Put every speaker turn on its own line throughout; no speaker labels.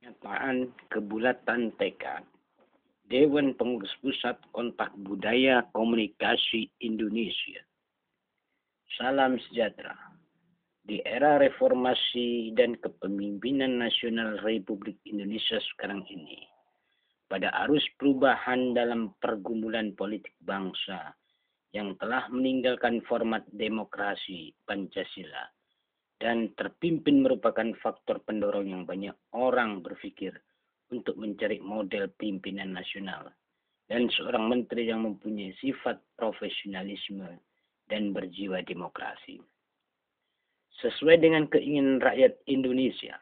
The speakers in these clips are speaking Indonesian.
Pernyataan kebulatan tekad Dewan Pengurus Pusat Kontak Budaya Komunikasi Indonesia. Salam sejahtera. Di era reformasi dan kepemimpinan nasional Republik Indonesia sekarang ini, pada arus perubahan dalam pergumulan politik bangsa yang telah meninggalkan format demokrasi Pancasila dan terpimpin merupakan faktor pendorong yang banyak orang berpikir untuk mencari model pimpinan nasional dan seorang menteri yang mempunyai sifat profesionalisme dan berjiwa demokrasi. Sesuai dengan keinginan rakyat Indonesia,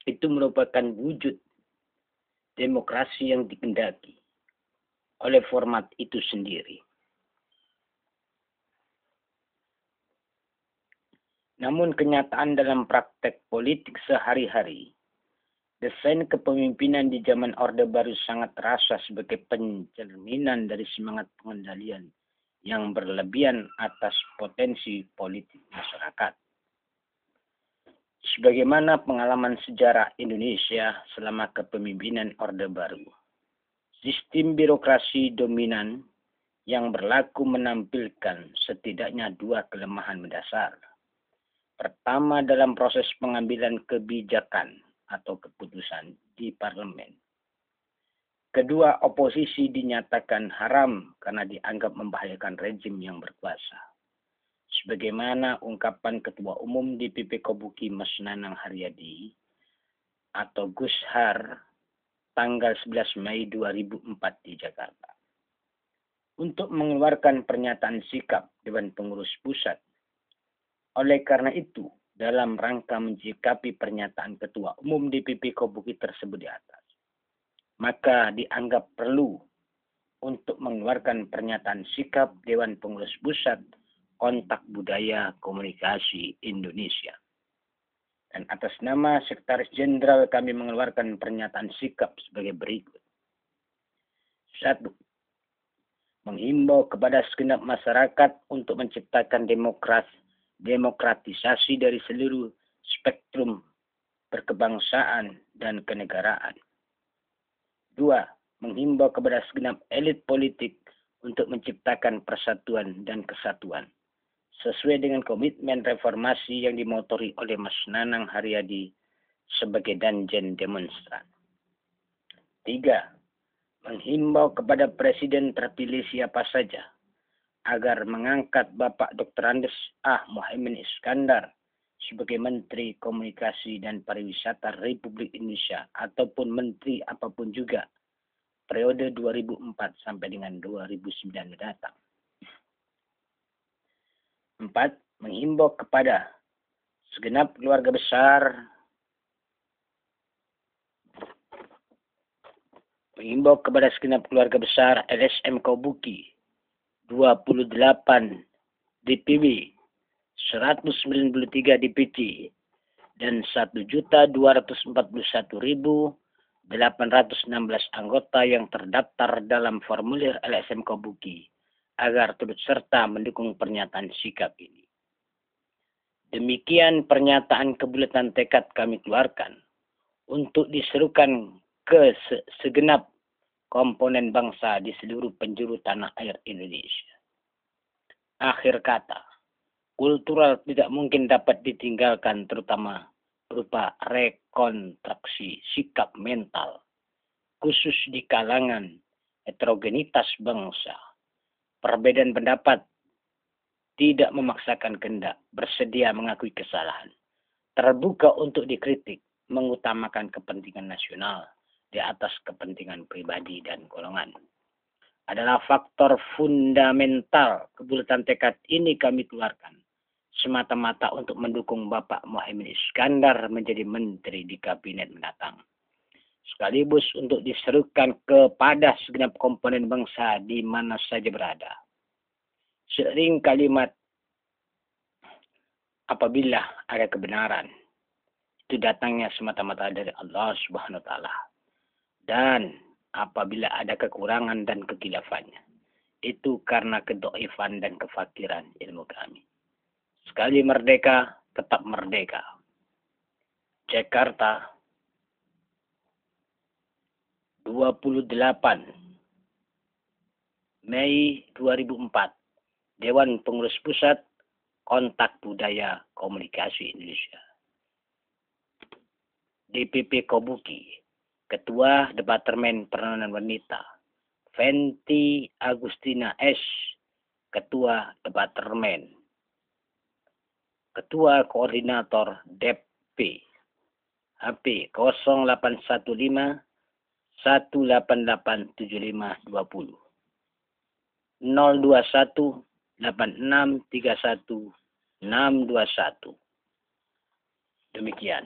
itu merupakan wujud demokrasi yang dikehendaki oleh format itu sendiri. Namun kenyataan dalam praktek politik sehari-hari, desain kepemimpinan di zaman Orde Baru sangat terasa sebagai pencerminan dari semangat pengendalian yang berlebihan atas potensi politik masyarakat. Sebagaimana pengalaman sejarah Indonesia selama kepemimpinan Orde Baru, sistem birokrasi dominan yang berlaku menampilkan setidaknya dua kelemahan mendasar. Pertama, dalam proses pengambilan kebijakan atau keputusan di parlemen. Kedua, oposisi dinyatakan haram karena dianggap membahayakan rezim yang berkuasa. Sebagaimana ungkapan Ketua Umum DPP Kobuki Mas Nanang Haryadi atau Gus Har tanggal 11 Mei 2004 di Jakarta. Untuk mengeluarkan pernyataan sikap Dewan Pengurus Pusat. Oleh karena itu, dalam rangka menyikapi pernyataan Ketua Umum DPP Kobuki tersebut di atas, maka dianggap perlu untuk mengeluarkan pernyataan sikap Dewan Pengurus Pusat Kontak Budaya Komunikasi Indonesia. Dan atas nama Sekretaris Jenderal kami mengeluarkan pernyataan sikap sebagai berikut. 1. Menghimbau kepada segenap masyarakat untuk menciptakan demokratisasi dari seluruh spektrum berkebangsaan dan kenegaraan. 2. Menghimbau kepada segenap elit politik untuk menciptakan persatuan dan kesatuan sesuai dengan komitmen reformasi yang dimotori oleh Mas Nanang Haryadi sebagai danjen demonstran. 3. Menghimbau kepada Presiden terpilih siapa saja agar mengangkat Bapak Dr. Andes A. Muhaimin Iskandar sebagai Menteri Komunikasi dan Pariwisata Republik Indonesia ataupun Menteri apapun juga periode 2004 sampai dengan 2009 mendatang. 4. Menghimbau kepada segenap keluarga besar LSM Kobuki 28 DPW 193 DPC dan 1.241.816 anggota yang terdaftar dalam formulir LSM Kobuki agar turut serta mendukung pernyataan sikap ini. Demikian pernyataan kebulatan tekad kami keluarkan untuk diserukan ke segenap komponen bangsa di seluruh penjuru tanah air Indonesia. Akhir kata, kultural tidak mungkin dapat ditinggalkan, terutama berupa rekonstruksi sikap mental, khusus di kalangan heterogenitas bangsa. Perbedaan pendapat tidak memaksakan kehendak, bersedia mengakui kesalahan, terbuka untuk dikritik, mengutamakan kepentingan nasional di atas kepentingan pribadi dan golongan. Adalah faktor fundamental kebulatan tekad ini kami keluarkan semata-mata untuk mendukung Bapak Muhaimin Iskandar menjadi menteri di kabinet mendatang. Sekaligus untuk diserukan kepada segenap komponen bangsa di mana saja berada. Seiring kalimat apabila ada kebenaran, itu datangnya semata-mata dari Allah Subhanahu wa Ta'ala. Dan apabila ada kekurangan dan kekilafannya, itu karena kedoifan dan kefakiran ilmu kami. Sekali merdeka, tetap merdeka. Jakarta, 28 Mei 2004, Dewan Pengurus Pusat Kontak Budaya Komunikasi Indonesia. DPP Kobuki, Ketua Departemen Peranangan Wanita, Fenty Agustina S, Ketua Departemen, Ketua Koordinator DP, HP 0815 188 7520 021 8631 621. Demikian.